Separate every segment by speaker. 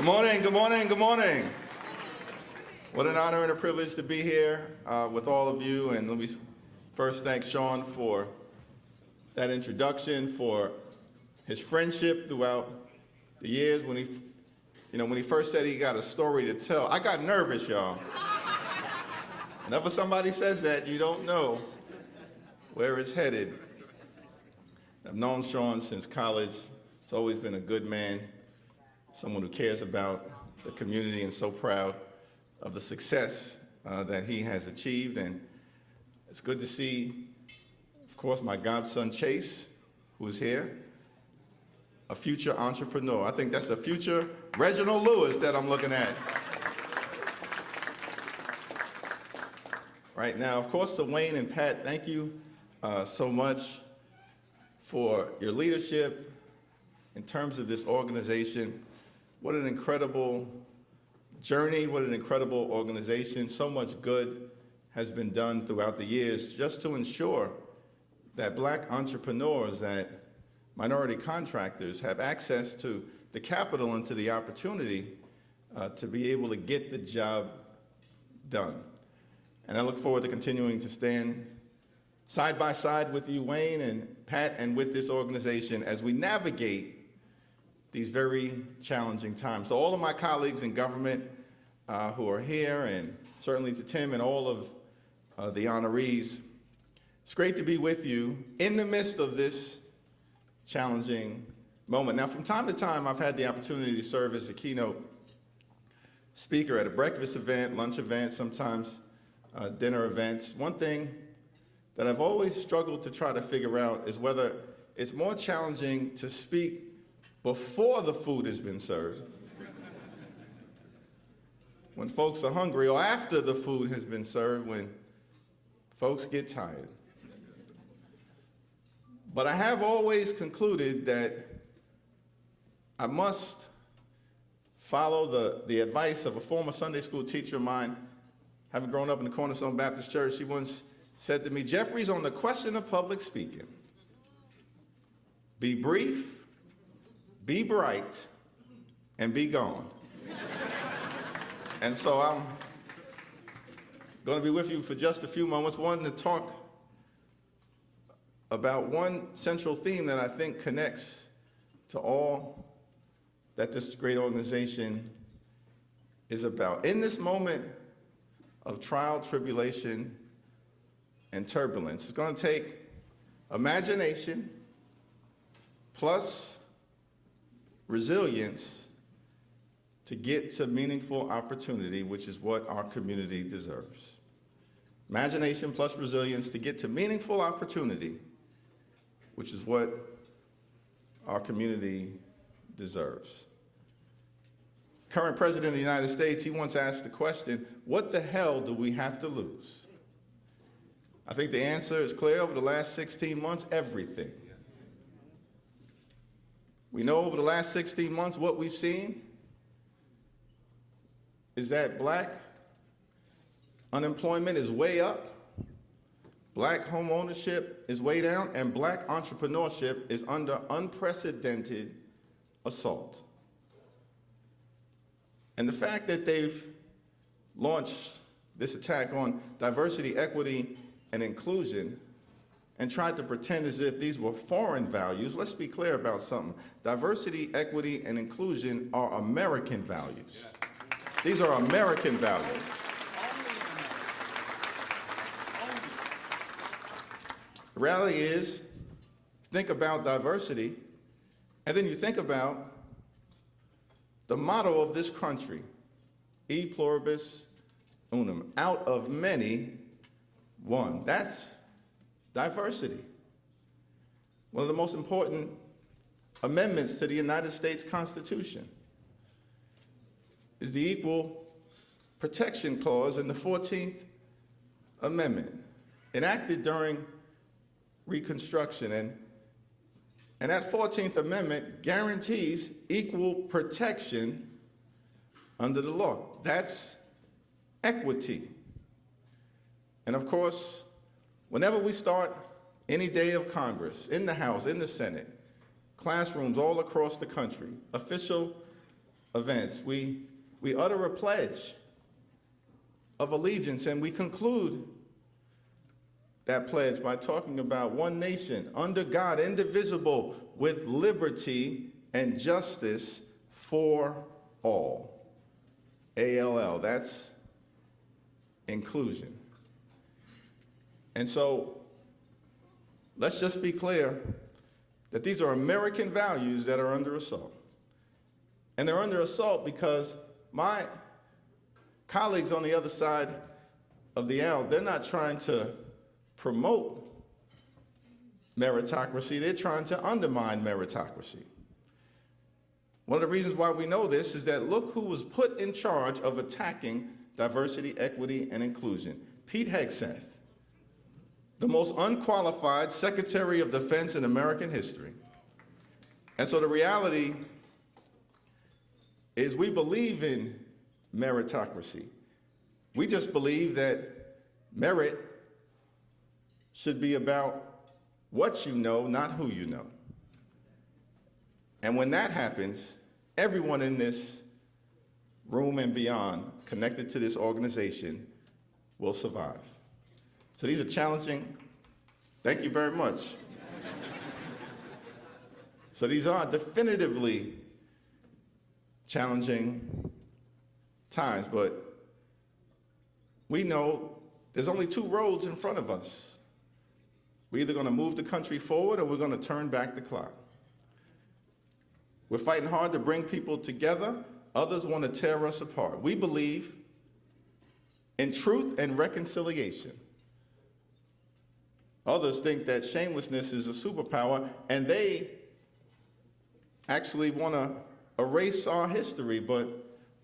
Speaker 1: Good morning, good morning, good morning. What an honor and a privilege to be here with all of you. And let me first thank Sean for that introduction, for his friendship throughout the years. When he first said he got a story to tell, I got nervous, y'all. Whenever somebody says that, you don't know where it's headed. I've known Sean since college. He's always been a good man, someone who cares about the community, and so proud of the success that he has achieved. And it's good to see, of course, my godson Chase, who is here, a future entrepreneur. I think that's the future Reginald Lewis that I'm looking at. Right now, of course, to Wayne and Pat, thank you so much for your leadership in terms of this organization. What an incredible journey, what an incredible organization. So much good has been done throughout the years just to ensure that Black entrepreneurs, that minority contractors have access to the capital and to the opportunity to be able to get the job done. And I look forward to continuing to stand side by side with you, Wayne and Pat, and with this organization as we navigate these very challenging times. So all of my colleagues in government who are here, and certainly to Tim and all of the honorees, it's great to be with you in the midst of this challenging moment. Now, from time to time, I've had the opportunity to serve as a keynote speaker at a breakfast event, lunch event, sometimes dinner events. One thing that I've always struggled to try to figure out is whether it's more challenging to speak before the food has been served, when folks are hungry, or after the food has been served, when folks get tired. But I have always concluded that I must follow the advice of a former Sunday school teacher of mine. Having grown up in the Cornerstone Baptist Church, she once said to me, "Jeffries, on the question of public speaking, be brief, be bright, and be gone." And so I'm going to be with you for just a few moments, wanting to talk about one central theme that I think connects to all that this great organization is about. In this moment of trial, tribulation, and turbulence, it's going to take imagination plus resilience to get to meaningful opportunity, which is what our community deserves. Imagination plus resilience to get to meaningful opportunity, which is what our community deserves. Current President of the United States, he once asked the question, what the hell do we have to lose? I think the answer is clear. Over the last 16 months, everything. We know over the last 16 months what we've seen is that Black unemployment is way up, Black home ownership is way down, and Black entrepreneurship is under unprecedented assault. And the fact that they've launched this attack on diversity, equity, and inclusion and tried to pretend as if these were foreign values, let's be clear about something. Diversity, equity, and inclusion are American values. These are American values. The reality is, think about diversity, and then you think about the motto of this country, e pluribus unum, out of many, one. That's diversity. One of the most important amendments to the United States Constitution is the Equal Protection Clause in the 14th Amendment, enacted during Reconstruction. And that 14th Amendment guarantees equal protection under the law. That's equity. And of course, whenever we start any day of Congress, in the House, in the Senate, classrooms all across the country, official events, we utter a pledge of allegiance, and we conclude that pledge by talking about one nation, under God, indivisible, with liberty and justice for all. ALL, that's inclusion. And so, let's just be clear that these are American values that are under assault. And they're under assault because my colleagues on the other side of the aisle, they're not trying to promote meritocracy, they're trying to undermine meritocracy. One of the reasons why we know this is that look who was put in charge of attacking diversity, equity, and inclusion. Pete Hegseth, the most unqualified Secretary of Defense in American history. And so the reality is we believe in meritocracy. We just believe that merit should be about what you know, not who you know. And when that happens, everyone in this room and beyond connected to this organization will survive. So these are challenging, thank you very much. So these are definitively challenging times, but we know there's only two roads in front of us. We're either going to move the country forward or we're going to turn back the clock. We're fighting hard to bring people together. Others want to tear us apart. We believe in truth and reconciliation. Others think that shamelessness is a superpower, and they actually want to erase our history, but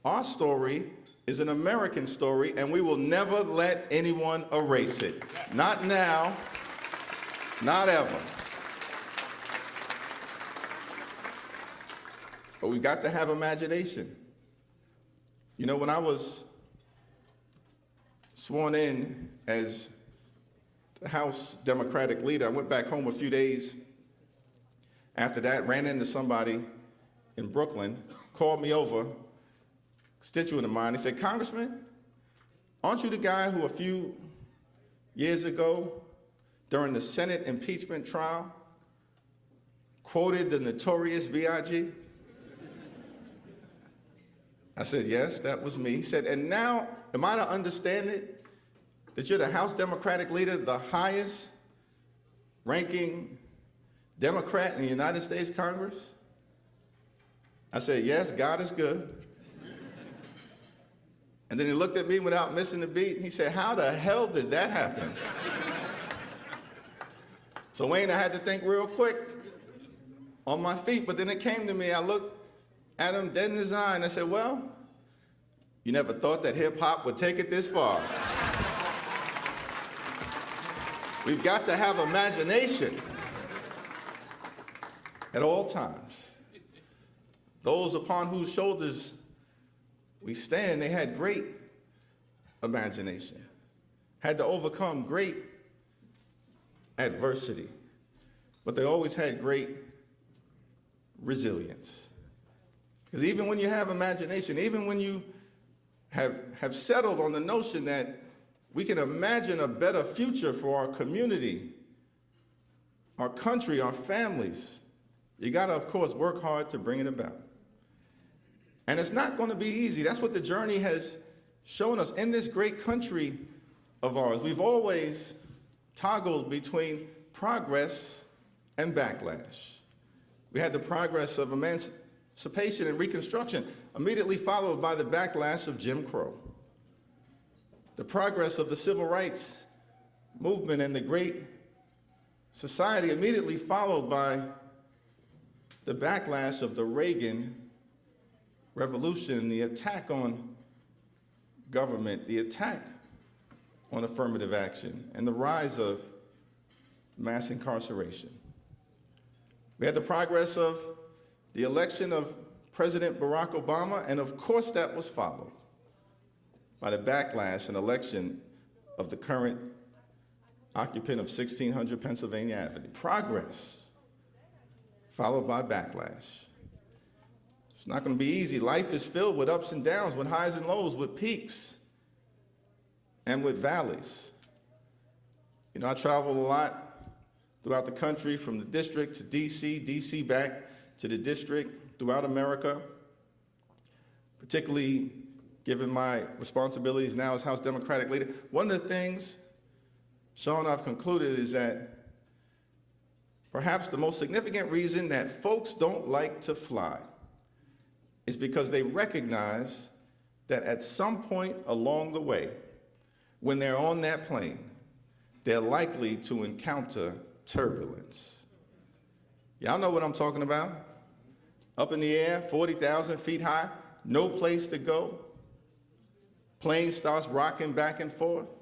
Speaker 1: our story is an American story, and we will never let anyone erase it. Not now, not ever. But we've got to have imagination. You know, when I was sworn in as the House Democratic Leader, I went back home a few days after that, ran into somebody in Brooklyn, called me over, constituent of mine. He said, "Congressman, aren't you the guy who a few years ago, during the Senate impeachment trial, quoted the notorious B.I.G.?" I said, "Yes, that was me." He said, "And now, am I to understand it that you're the House Democratic Leader, the highest ranking Democrat in the United States Congress?" I said, "Yes, God is good." And then he looked at me without missing a beat. He said, "How the hell did that happen?" So Wayne, I had to think real quick on my feet, but then it came to me. I looked at him dead in his eye and I said, "Well, you never thought that hip hop would take it this far." We've got to have imagination at all times. Those upon whose shoulders we stand, they had great imagination, had to overcome great adversity, but they always had great resilience. Because even when you have imagination, even when you have settled on the notion that we can imagine a better future for our community, our country, our families, you gotta, of course, work hard to bring it about. And it's not gonna be easy. That's what the journey has shown us in this great country of ours. We've always toggled between progress and backlash. We had the progress of emancipation and Reconstruction, immediately followed by the backlash of Jim Crow. The progress of the civil rights movement and the Great Society, immediately followed by the backlash of the Reagan Revolution, the attack on government, the attack on affirmative action, and the rise of mass incarceration. We had the progress of the election of President Barack Obama, and of course that was followed by the backlash and election of the current occupant of 1600 Pennsylvania Avenue. Progress followed by backlash. It's not going to be easy. Life is filled with ups and downs, with highs and lows, with peaks and with valleys. You know, I travel a lot throughout the country, from the district to D.C., D.C. back to the district, throughout America, particularly given my responsibilities now as House Democratic Leader. One of the things, Sean, I've concluded is that perhaps the most significant reason that folks don't like to fly is because they recognize that at some point along the way, when they're on that plane, they're likely to encounter turbulence. Y'all know what I'm talking about? Up in the air, 40,000 feet high, no place to go. Plane starts rocking back and forth.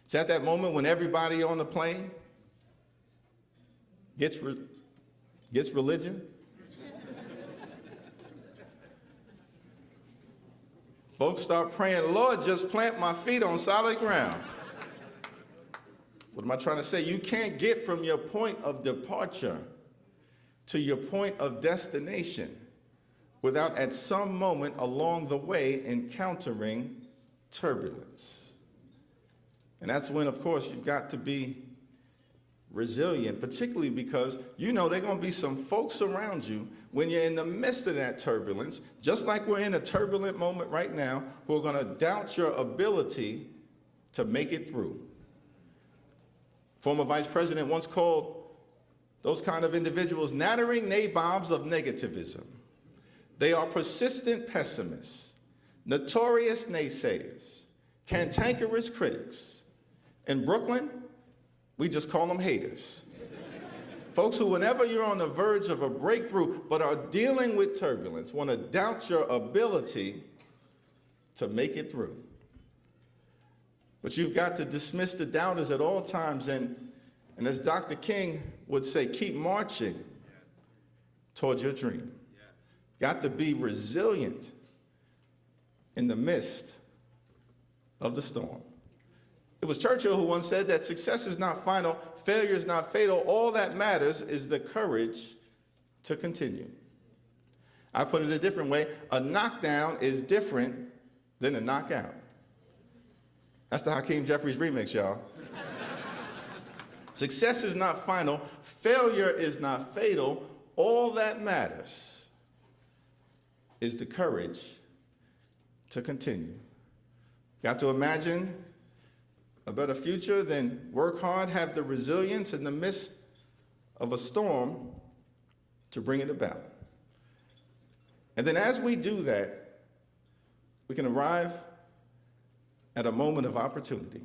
Speaker 1: It's at that moment when everybody on the plane gets religion. Folks start praying, Lord, just plant my feet on solid ground. What am I trying to say? You can't get from your point of departure to your point of destination without at some moment along the way encountering turbulence. And that's when, of course, you've got to be resilient, particularly because you know there are going to be some folks around you when you're in the midst of that turbulence, just like we're in a turbulent moment right now, who are going to doubt your ability to make it through. Former Vice President once called those kind of individuals nattering nabobs of negativism. They are persistent pessimists, notorious naysayers, cantankerous critics. In Brooklyn, we just call them haters. Folks who, whenever you're on the verge of a breakthrough but are dealing with turbulence, want to doubt your ability to make it through. But you've got to dismiss the doubters at all times, and as Dr. King would say, keep marching towards your dream. Got to be resilient in the midst of the storm. It was Churchill who once said that success is not final, failure is not fatal. All that matters is the courage to continue. I put it a different way. A knockdown is different than a knockout. That's the Hakeem Jeffries remix, y'all. Success is not final, failure is not fatal. All that matters is the courage to continue. Got to imagine a better future, then work hard, have the resilience in the midst of a storm to bring it about. And then as we do that, we can arrive at a moment of opportunity.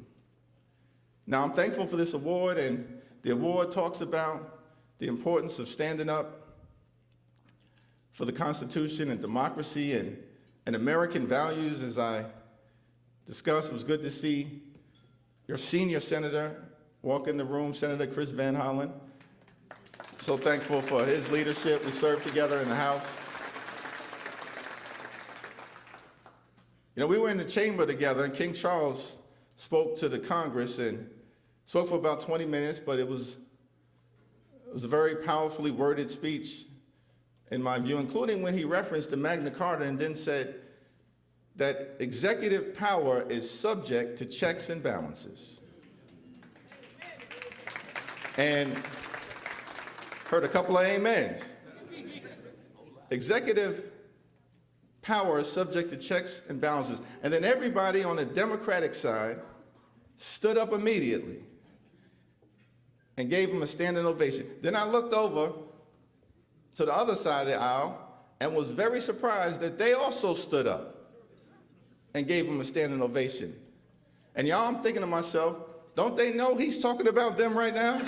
Speaker 1: Now, I'm thankful for this award, and the award talks about the importance of standing up for the Constitution and democracy and American values. As I discussed, it was good to see your senior senator walk in the room, Senator Chris Van Hollen. So thankful for his leadership. We served together in the House. You know, we were in the chamber together, and King Charles spoke to the Congress and spoke for about 20 minutes, but it was a very powerfully worded speech, in my view, including when he referenced the Magna Carta and then said that executive power is subject to checks and balances. And heard a couple of amens. Executive power is subject to checks and balances. And then everybody on the Democratic side stood up immediately and gave him a standing ovation. Then I looked over to the other side of the aisle and was very surprised that they also stood up and gave him a standing ovation. And y'all, I'm thinking to myself, don't they know he's talking about them right now?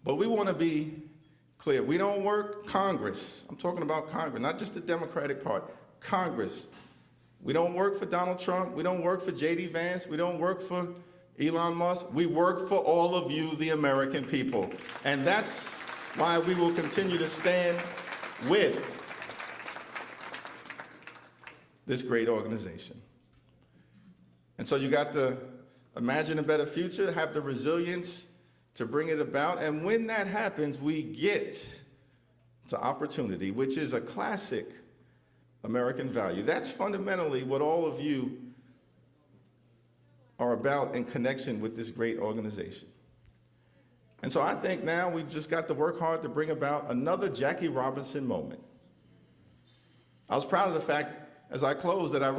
Speaker 1: But we want to be clear. We don't work Congress. I'm talking about Congress, not just the Democratic Party. Congress. We don't work for Donald Trump. We don't work for J.D. Vance. We don't work for Elon Musk. We work for all of you, the American people. And that's why we will continue to stand with this great organization. And so you got to imagine a better future, have the resilience to bring it about. And when that happens, we get to opportunity, which is a classic American value. That's fundamentally what all of you are about in connection with this great organization. And so I think now we've just got to work hard to bring about another Jackie Robinson moment. I was proud of the fact, as I close, that I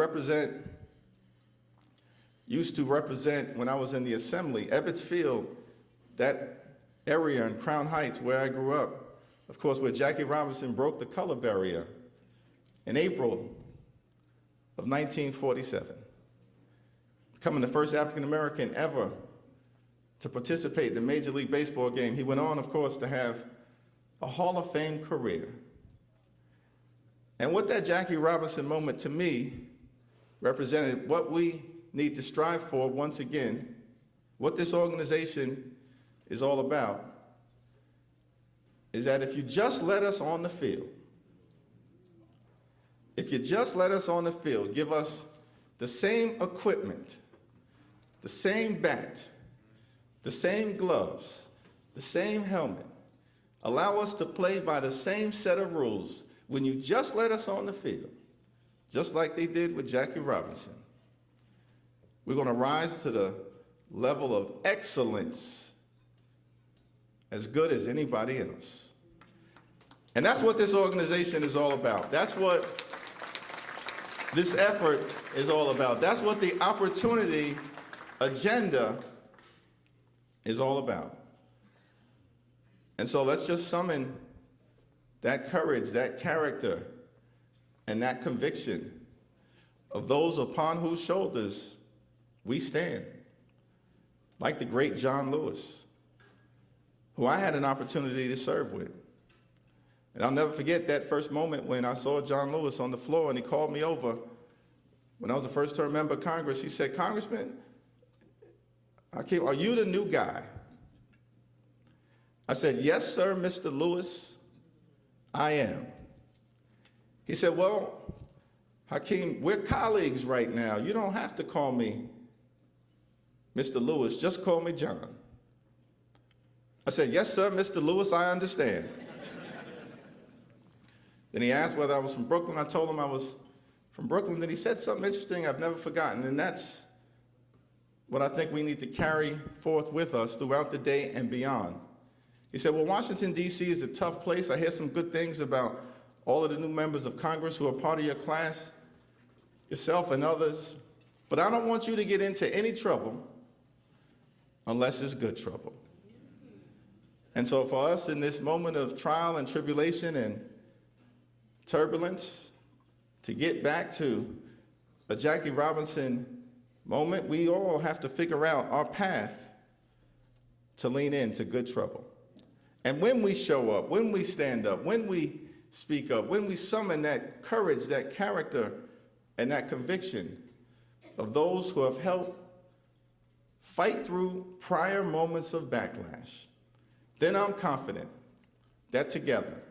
Speaker 1: used to represent, when I was in the Assembly, Ebbets Field, that area in Crown Heights where I grew up, of course, where Jackie Robinson broke the color barrier in April of 1947, becoming the first African-American ever to participate in a Major League Baseball game. He went on, of course, to have a Hall of Fame career. And what that Jackie Robinson moment to me represented, what we need to strive for once again, what this organization is all about, is that if you just let us on the field, if you just let us on the field, give us the same equipment, the same bat, the same gloves, the same helmet, allow us to play by the same set of rules, when you just let us on the field, just like they did with Jackie Robinson, we're going to rise to the level of excellence as good as anybody else. And that's what this organization is all about. That's what this effort is all about. That's what the opportunity agenda is all about. And so let's just summon that courage, that character, and that conviction of those upon whose shoulders we stand, like the great John Lewis, who I had an opportunity to serve with. And I'll never forget that first moment when I saw John Lewis on the floor and he called me over. When I was a first-term member of Congress, he said, "Congressman, Hakeem, are you the new guy?" I said, "Yes, sir, Mr. Lewis, I am." He said, "Well, Hakeem, we're colleagues right now. You don't have to call me Mr. Lewis, just call me John." I said, "Yes, sir, Mr. Lewis, I understand." Then he asked whether I was from Brooklyn. I told him I was from Brooklyn. Then he said something interesting I've never forgotten, and that's what I think we need to carry forth with us throughout the day and beyond. He said, "Well, Washington, D.C. is a tough place. I hear some good things about all of the new members of Congress who are part of your class, yourself and others, but I don't want you to get into any trouble unless it's good trouble." And so for us in this moment of trial and tribulation and turbulence, to get back to a Jackie Robinson moment, we all have to figure out our path to lean into good trouble. And when we show up, when we stand up, when we speak up, when we summon that courage, that character, and that conviction of those who have helped fight through prior moments of backlash, then I'm confident that together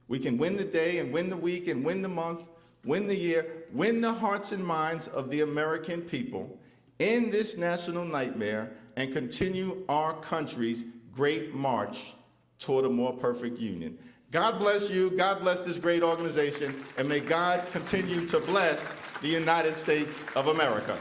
Speaker 1: we can win the day and win the week and win the month, win the year, win the hearts and minds of the American people in this national nightmare and continue our country's great march toward a more perfect union. God bless you, God bless this great organization, and may God continue to bless the United States of America.